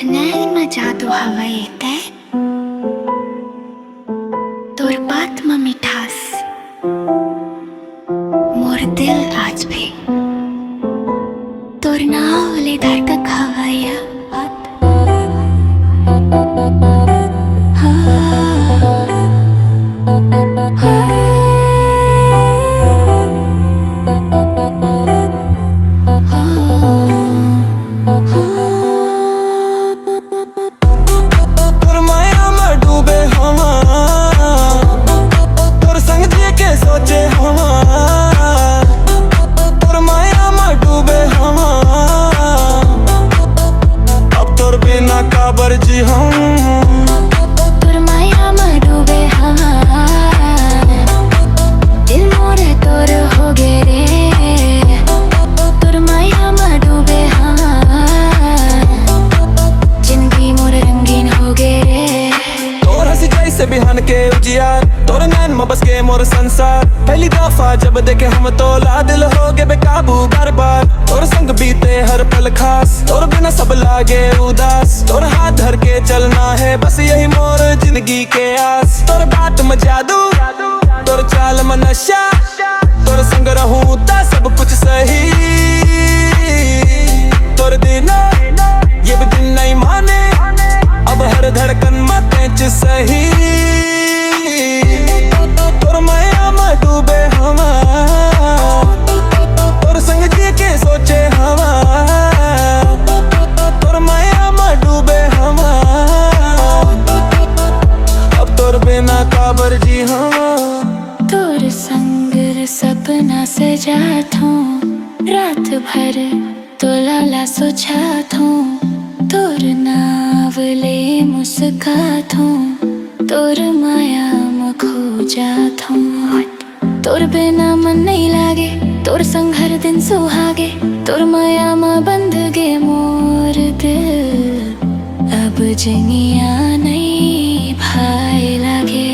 नैन जादू हवा येते तोर बात में मिठास मोर दिल आज भी तोर नाव ले धड़कक हवाया जी हम तोर माया में डूबे दिल मोरे तोर हो गे रे तोर माया में डूबे जिंदगी मोर रंगीन हो गे रे तोर हंसी जैसे बिहान के उजियार तोर नैन में बस के मोर संसार पहली दफा जब देखे हम तो ला दिल हो गे बेकाबू बार बार तोर संग बीते हर पल खास तोर बिना सब लागे उदास तोर हाथ धर के चलना है बस यही मोर जिंदगी के आस तोर बात में जादू तोर चाल में नशा तोर संग रहूं ता सब कुछ सही तोर दिन ये भी दिन नहीं माने अब हर धड़कन में तेज सही तोर माया में डूबे हवा तोर संग जी के सोचे हवा तोर माया में डूबे हवा अब तोर बिना काबर जी हवा तोर संग सपना सजात हूँ रात भर तोला सोचात हूँ तोर नाव ले मुस्कात हूँ तोर माया में खो जात हूँ तोर बिना मन नहीं लागे तोर संग हर दिन सुहागे तोर माया में बंध गे मोर दिल अब जनिया नहीं भाई लागे